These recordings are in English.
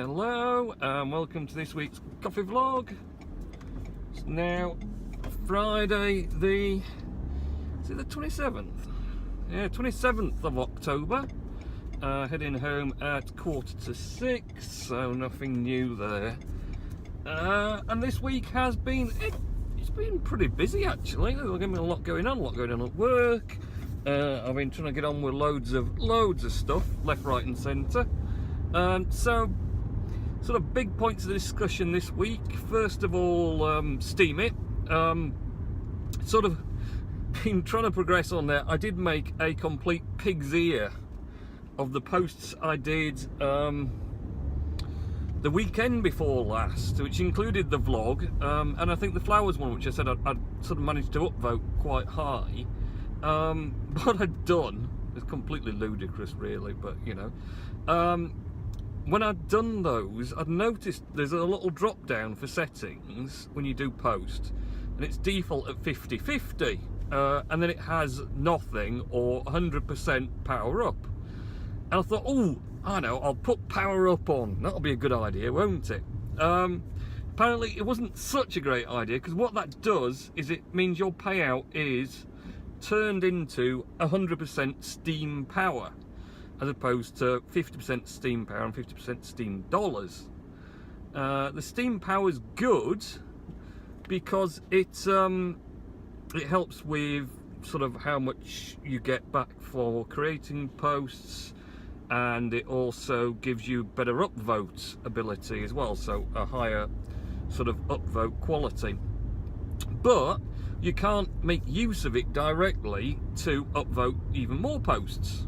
Hello and welcome to this week's coffee vlog. It's now Friday the 27th? Yeah, 27th of October. Heading home at 5:45, so nothing new there. And this week has been, it's been pretty busy actually. There's been a lot going on at work. I've been trying to get on with loads of stuff, left, right and centre. So sort of big points of discussion this week. First of all, Steemit. Sort of been trying to progress on there. I did make a complete pig's ear of the posts I did the weekend before last, which included the vlog, and I think the flowers one, which I said I'd sort of managed to upvote quite high. What I'd done is completely ludicrous really, but you know, when I'd done those, I'd noticed there's a little drop down for settings when you do post, and it's default at 50/50, and then it has nothing or 100% power up. And I thought, oh, I know, I'll put power up on. That'll be a good idea, won't it? Apparently it wasn't such a great idea, because what that does is it means your payout is turned into 100% steam power, as opposed to 50% steam power and 50% steam dollars. The steam power is good because it helps with sort of how much you get back for creating posts, and it also gives you better upvote ability as well, so a higher sort of upvote quality. But you can't make use of it directly to upvote even more posts.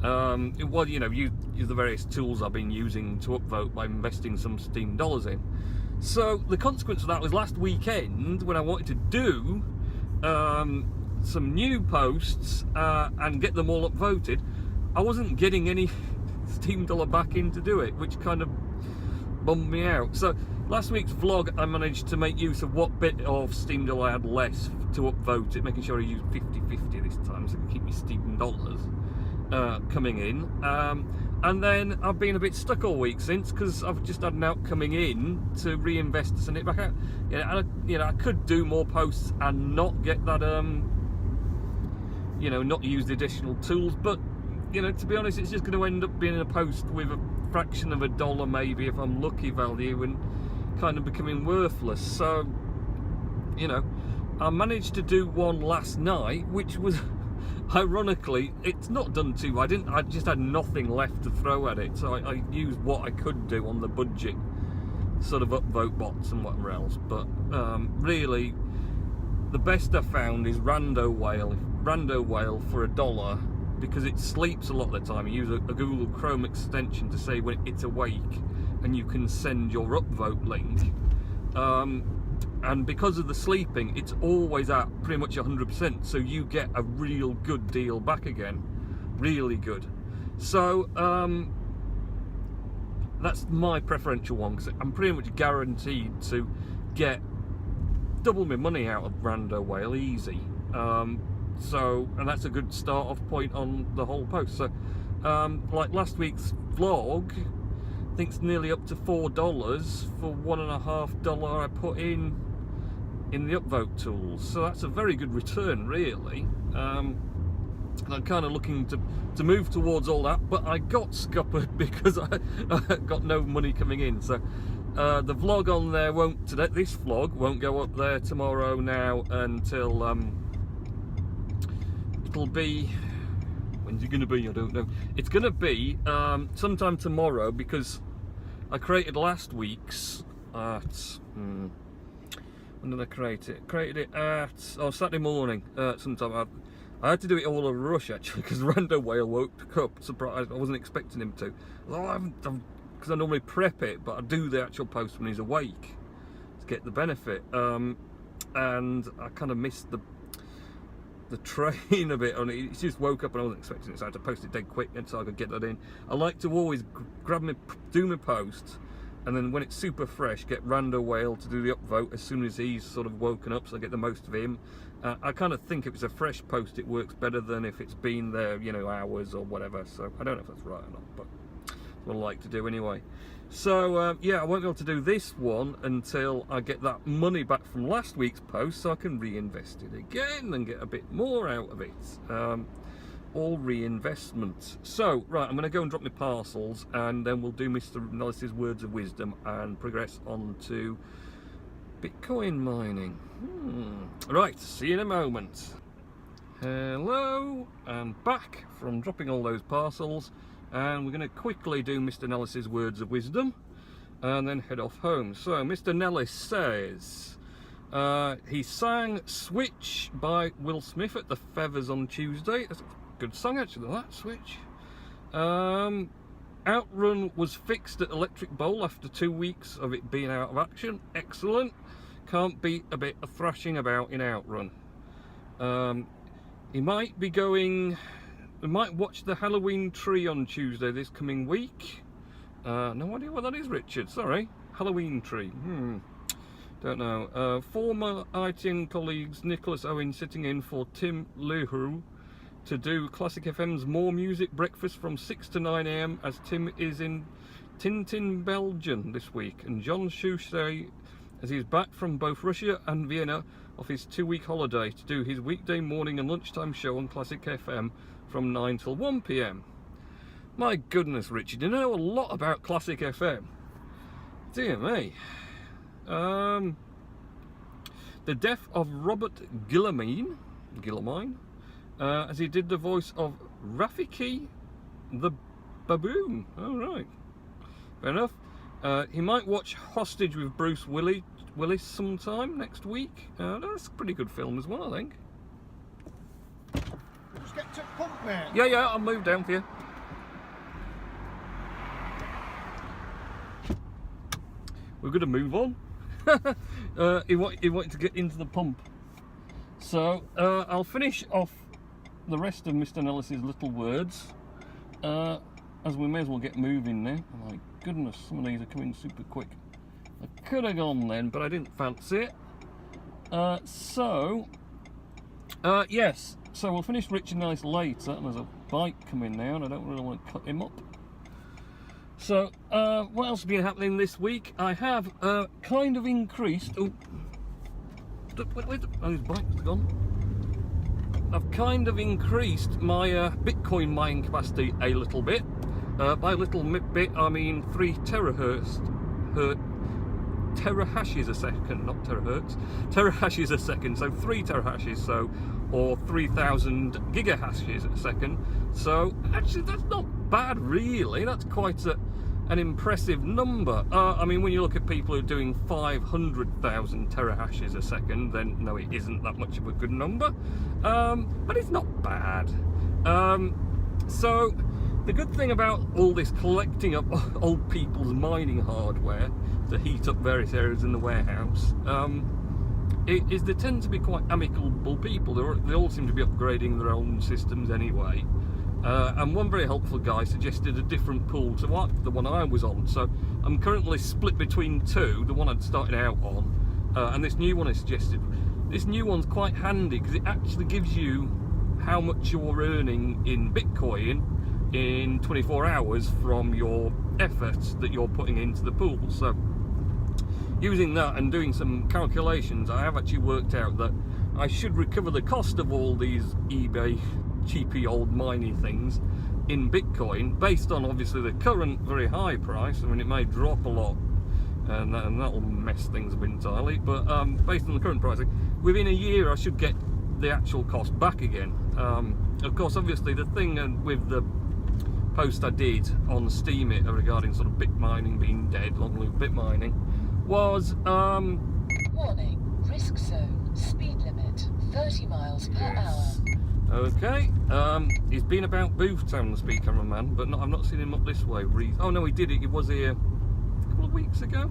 Well, you know, use the various tools I've been using to upvote by investing some Steam dollars in. So the consequence of that was last weekend when I wanted to do some new posts and get them all upvoted, I wasn't getting any Steam dollar back in to do it, which kind of bummed me out. So last week's vlog, I managed to make use of what bit of Steam dollar I had left to upvote it, making sure I used 50/50 this time so I can keep my Steam dollars coming in. And then I've been a bit stuck all week since, because I've just had an out coming in to reinvest to send it back out. I could do more posts and not get that, not use the additional tools, but you know, to be honest, it's just going to end up being a post with a fraction of a dollar maybe if I'm lucky value, and kind of becoming worthless. So, you know, I managed to do one last night, which was ironically, it's not done too. I just had nothing left to throw at it, so I used what I could do on the budget sort of upvote bots and whatever else. But really, the best I found is Rando Whale for $1, because it sleeps a lot of the time. You use a Google Chrome extension to say when it's awake, and you can send your upvote link. And because of the sleeping, it's always at pretty much 100%, so you get a real good deal back again, really good. So that's my preferential one, because I'm pretty much guaranteed to get double my money out of Rando Whale easy. And that's a good start off point on the whole post. So like last week's vlog, I think it's nearly up to $4 for $1.50 I put in the upvote tools, so that's a very good return really. And I'm kind of looking to move towards all that, but I got scuppered because I got no money coming in. So the vlog on there this vlog won't go up there tomorrow now until it'll be, when's it going to be? I don't know. It's going to be sometime tomorrow, because I created last week's at when did I create it? Created it at Saturday morning sometime. I had to do it all in a rush actually, because Rando Whale woke up surprised. I wasn't expecting him to. Because I normally prep it, but I do the actual post when he's awake to get the benefit. And I kind of missed the train a bit on it. He just woke up and I wasn't expecting it, so I had to post it dead quick so I could get that in. I like to always do my post, and then when it's super fresh, get Rando Whale to do the upvote as soon as he's sort of woken up, so I get the most of him. I kind of think if it's a fresh post, it works better than if it's been there, you know, hours or whatever. So I don't know if that's right or not, but what I like to do anyway. So yeah, I won't be able to do this one until I get that money back from last week's post, so I can reinvest it again and get a bit more out of it. All reinvestment. So right, I'm going to go and drop my parcels, and then we'll do Mr Nellis's words of wisdom and progress on to Bitcoin mining. Right, see you in a moment. Hello, and back from dropping all those parcels, and we're going to quickly do Mr Nellis's words of wisdom and then head off home. So Mr Nellis says he sang Switch by Will Smith at the Feathers on Tuesday. That's a good song actually, that Switch. Outrun was fixed at Electric Bowl after 2 weeks of it being out of action. Excellent. Can't beat a bit of thrashing about in Outrun. He might be going... We might watch the Halloween tree on Tuesday this coming week. No idea what that is, Richard. Sorry. Halloween tree. Don't know. Former ITN colleagues Nicholas Owen sitting in for Tim Leroux to do Classic FM's More Music Breakfast from 6 to 9 AM as Tim is in Tintin, Belgium this week. And John Shushay as he's back from both Russia and Vienna off his 2-week holiday to do his weekday morning and lunchtime show on Classic FM from 9 till 1 PM. My goodness, Richard, you know a lot about Classic FM. Dear me. The death of Robert Guillemine, as he did the voice of Rafiki the Baboon. Oh, right. Fair enough. He might watch Hostage with Bruce Willis sometime next week. That's a pretty good film as well, I think. Just get to pump, mate. Yeah, I'll move down for you. We're going to move on. He wanted to get into the pump. So, I'll finish off the rest of Mr Nellis's little words, as we may as well get moving now. Oh my goodness, some of these are coming super quick. I could have gone then, but I didn't fancy it. Yes, so we'll finish Richard Nellis later, and there's a bike coming now, and I don't really want to cut him up. So, what else has been happening this week? I have kind of increased... Oh, wait, oh, his bike's gone. I've kind of increased my Bitcoin mining capacity a little bit. By a little bit, I mean 3 terahashes a second, not terahertz. Terahashes a second, so 3 terahashes, so, or 3,000 gigahashes a second. So actually, that's not bad, really. That's quite an impressive number. I mean, when you look at people who are doing 500,000 terahashes a second, then no, it isn't that much of a good number. But it's not bad. So the good thing about all this collecting up old people's mining hardware to heat up various areas in the warehouse is they tend to be quite amicable people. They all seem to be upgrading their own systems anyway. And one very helpful guy suggested a different pool to the one I was on. So I'm currently split between 2, the one I'd started out on, and this new one I suggested. This new one's quite handy because it actually gives you how much you're earning in Bitcoin in 24 hours from your efforts that you're putting into the pool. So using that and doing some calculations, I have actually worked out that I should recover the cost of all these eBay cheapy old miney things in Bitcoin based on obviously the current very high price. I mean, it may drop a lot and that'll mess things up entirely, but based on the current pricing, within a year I should get the actual cost back again. Of course, obviously the thing with the post I did on Steemit regarding sort of bit mining being dead, long live bit mining, was warning, risk zone, speed limit 30 miles per hour. Okay, he's been about Boothtown, the speed cameraman, but I've not seen him up this way. Oh no, he did it. He was here a couple of weeks ago,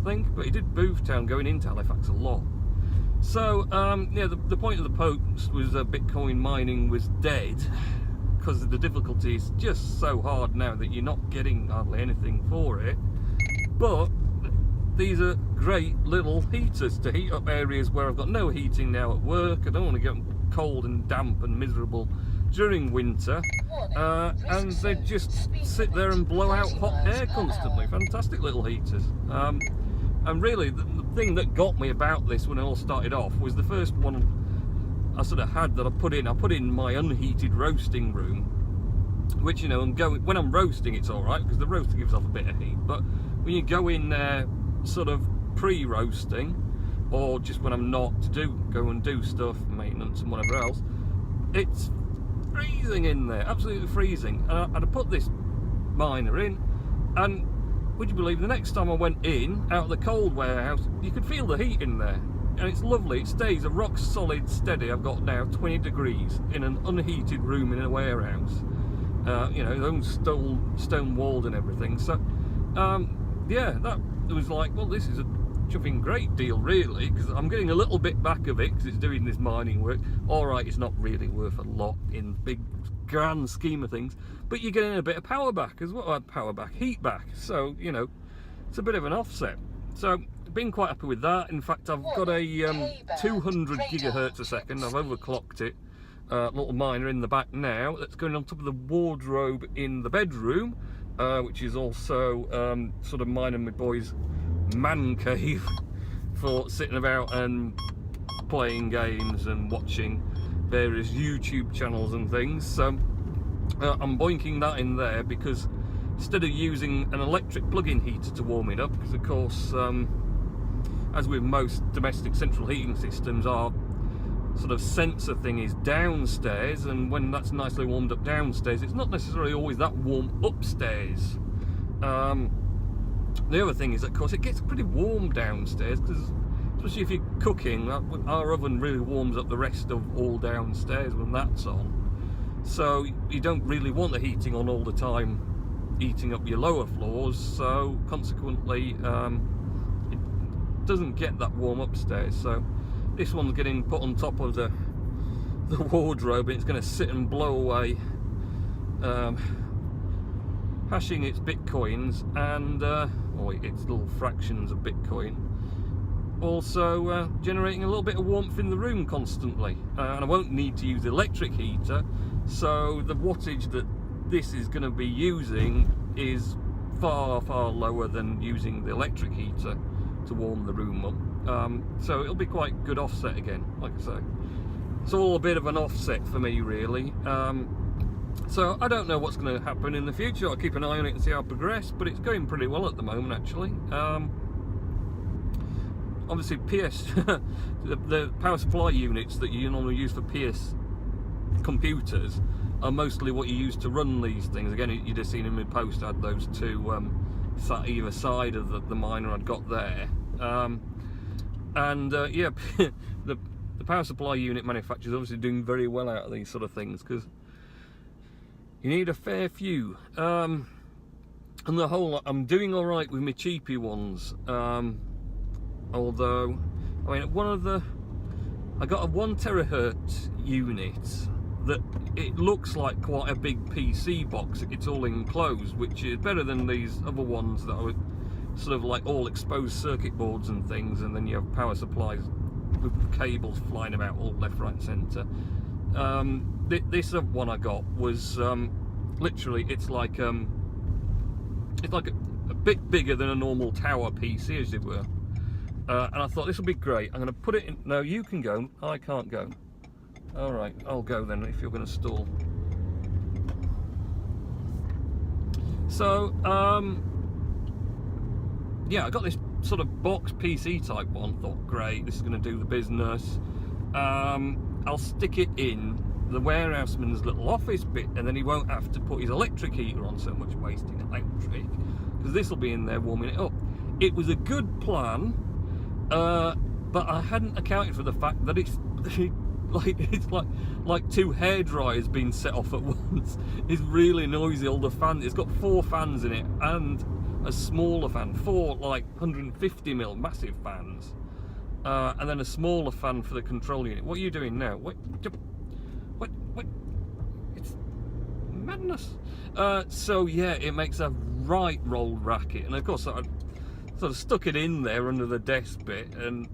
I think. But he did Boothtown going into Halifax a lot. So yeah, the point of the post was that Bitcoin mining was dead because the difficulty is just so hard now that you're not getting hardly anything for it. But these are great little heaters to heat up areas where I've got no heating now at work. I don't want to get cold and damp and miserable during winter, and they just sit there and blow out hot air constantly. Fantastic little heaters. And really, the thing that got me about this when it all started off was the first one I sort of had that I put in my unheated roasting room, which, you know, when I'm roasting, it's all right because the roaster gives off a bit of heat. But when you go in there, sort of pre-roasting, or just when I'm not to go and do stuff, maintenance and whatever else, it's freezing in there, absolutely freezing. And I'd put this miner in, and would you believe the next time I went in out of the cold warehouse, you could feel the heat in there, and it's lovely. It stays a rock solid steady. I've got now 20 degrees in an unheated room in a warehouse. You know, own stone walled and everything. So yeah, that was like, well, this is a chuffing great deal, really, because I'm getting a little bit back of it because it's doing this mining work. All right, it's not really worth a lot in big grand scheme of things, but you're getting a bit of power back as well. Heat back. So, you know, it's a bit of an offset. So been quite happy with that. In fact, I've got a 200 gigahertz a second. I've overclocked it. Little miner in the back now that's going on top of the wardrobe in the bedroom, which is also sort of mine and my boys' man cave for sitting about and playing games and watching various YouTube channels and things. So I'm boinking that in there because instead of using an electric plug-in heater to warm it up, because of course as with most domestic central heating systems, our sort of sensor thing is downstairs, and when that's nicely warmed up downstairs, it's not necessarily always that warm upstairs. The other thing is, of course, it gets pretty warm downstairs, because especially if you're cooking, our oven really warms up the rest of all downstairs when that's on. So you don't really want the heating on all the time, eating up your lower floors, so consequently it doesn't get that warm upstairs. So this one's getting put on top of the wardrobe, and it's going to sit and blow away, hashing its bitcoins and its little fractions of Bitcoin. Also generating a little bit of warmth in the room constantly, and I won't need to use the electric heater, so the wattage that this is going to be using is far lower than using the electric heater to warm the room up. So it'll be quite good offset again, like I say. It's all a bit of an offset for me, really. So I don't know what's going to happen in the future. I'll keep an eye on it and see how I progress, but it's going pretty well at the moment, actually. Obviously, PS, the power supply units that you normally use for PS computers are mostly what you use to run these things. Again, you'd have seen in my post, I had those two sat either side of the miner I'd got there. Yeah, the power supply unit manufacturers obviously doing very well out of these sort of things, because you need a fair few. And the whole lot, I'm doing all right with my cheapy ones. Although, I mean, I got a 1 terahertz unit that it looks like quite a big PC box. It's all enclosed, which is better than these other ones that are sort of like all exposed circuit boards and things, and then you have power supplies with cables flying about all left, right, and centre. This one I got was literally, it's like a bit bigger than a normal tower PC, as it were. And I thought this will be great. I'm going to put it in. No, you can go. I can't go. All right, I'll go then if you're going to stall. So yeah, I got this sort of box PC type one. Thought, great, this is going to do the business. I'll stick it in the warehouseman's little office bit, and then he won't have to put his electric heater on, so much wasting electric, because this will be in there warming it up. It was a good plan, but I hadn't accounted for the fact that it's like two hair dryers being set off at once. It's really noisy. All the fans, it's got 4 fans in it and a smaller fan, 4 like 150mm massive fans, and then a smaller fan for the control unit. What are you doing now? What? It's madness. So yeah, it makes a right rolled racket, and of course I sort of stuck it in there under the desk bit, and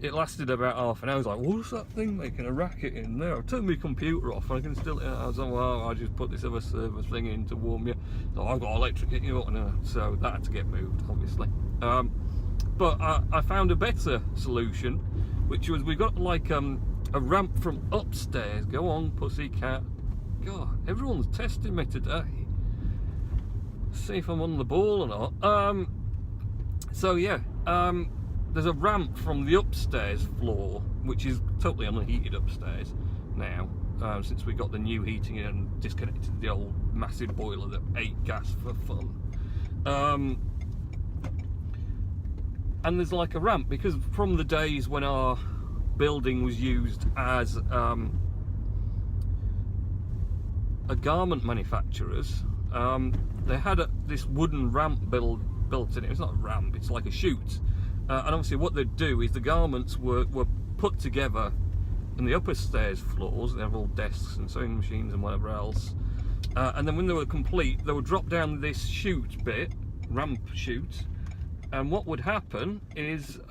it lasted about half an hour. I was like, what's that thing making a racket in there? I've turned my computer off and I can still, I was like, well, I just put this other server thing in to warm you. So I've got electric, you know, so that had to get moved, obviously. But I found a better solution, which was we got like a ramp from upstairs. Go on, pussycat. God, everyone's testing me today. See if I'm on the ball or not. So yeah, there's a ramp from the upstairs floor, which is totally unheated upstairs now, since we got the new heating in and disconnected the old massive boiler that ate gas for fun. And there's like a ramp, because from the days when our building was used as a garment manufacturer's, they had this wooden ramp built in it. It's not a ramp, it's like a chute. And obviously what they'd do is the garments were put together in the upper stairs floors. They have all desks and sewing machines and whatever else. And then when they were complete, they would drop down this chute bit, ramp chute. And what would happen is, it's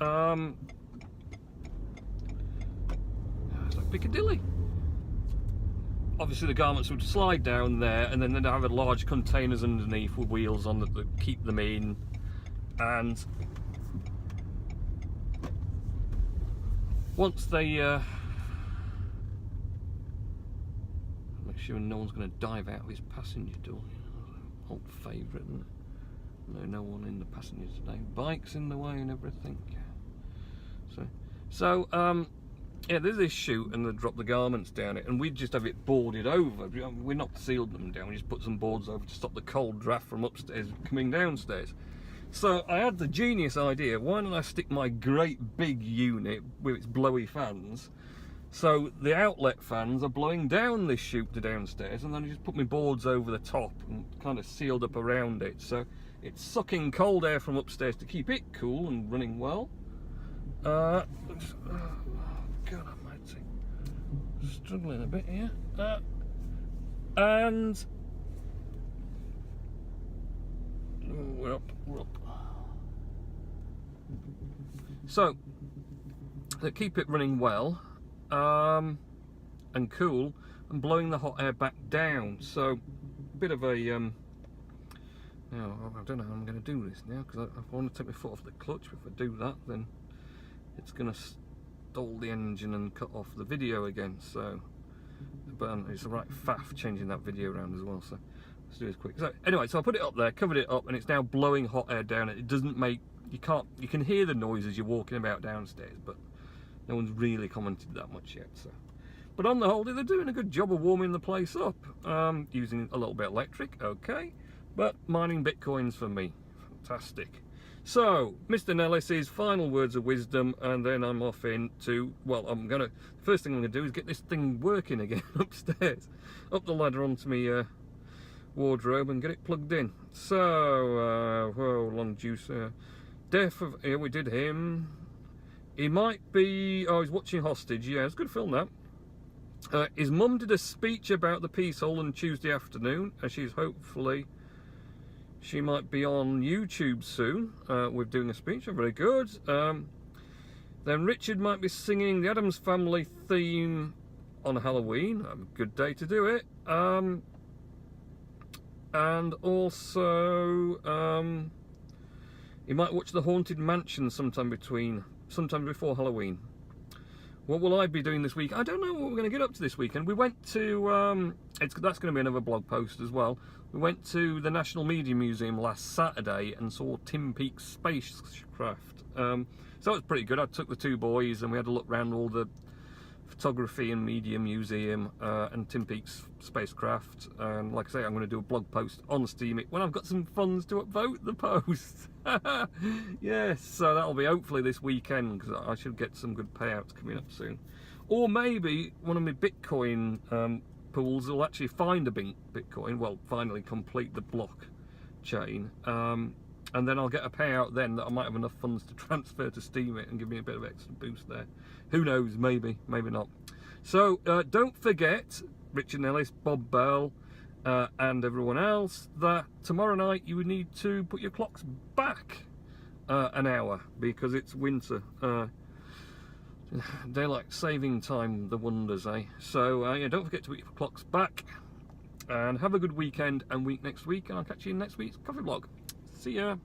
like Piccadilly. Obviously the garments would slide down there, and then they'd have large containers underneath with wheels on that keep them in. And once they make sure no one's going to dive out of his passenger door. Old favourite, isn't it? No one in the passenger today. Bikes in the way and everything. So yeah, there's this chute, and they drop the garments down it, and we just have it boarded over. We're not sealed them down. We just put some boards over to stop the cold draft from upstairs coming downstairs. So I had the genius idea, why don't I stick my great big unit with its blowy fans, so the outlet fans are blowing down this chute to downstairs, and then I just put my boards over the top and kind of sealed up around it, so it's sucking cold air from upstairs to keep it cool and running well. Oh God almighty, struggling a bit here. And we're up. So they keep it running well and cool, and blowing the hot air back down. So a bit of a now I don't know how I'm going to do this now, because if I want to take my foot off the clutch, if I do that, then it's going to stall the engine and cut off the video again. So, but it's a right faff changing that video around as well. So let's do this quick. So anyway, so I put it up there, covered it up, and it's now blowing hot air down. It doesn't make, you can hear the noise as you're walking about downstairs, but no one's really commented that much yet. So, but on the whole, they're doing a good job of warming the place up, using a little bit of electric, okay, but mining bitcoins for me, fantastic. So, Mr Nellis's final words of wisdom, and then I'm off into, well, first thing I'm gonna do is get this thing working again upstairs, up the ladder onto my wardrobe and get it plugged in. So, whoa, long juice. Death of, yeah, we did him. He might be, oh, he's watching Hostage. Yeah, it's a good film, that. His mum did a speech about the peace hole on Tuesday afternoon, and she might be on YouTube soon with doing a speech. Very good. Then Richard might be singing the Addams Family theme on Halloween. A good day to do it. And also, you might watch The Haunted Mansion sometime before Halloween. What will I be doing this week? I don't know what we're going to get up to this weekend. We went to, that's going to be another blog post as well. We went to the National Media Museum last Saturday and saw Tim Peake's spacecraft. So it was pretty good. I took the two boys and we had a look around all the photography and media museum and Tim Peake's spacecraft. And like I say, I'm going to do a blog post on Steemit when I've got some funds to upvote the post. Yes, so that'll be hopefully this weekend, because I should get some good payouts coming up soon. Or maybe one of my Bitcoin pools will actually find a Bitcoin, well, finally complete the blockchain, and then I'll get a payout then that I might have enough funds to transfer to Steemit and give me a bit of extra boost there. Who knows, maybe not. So don't forget, Richard Nellis, Bob Bell, and everyone else, that tomorrow night you would need to put your clocks back an hour, because it's winter. Daylight saving time, the wonders, eh? So yeah, don't forget to put your clocks back, and have a good weekend and week next week, and I'll catch you in next week's coffee vlog. See ya.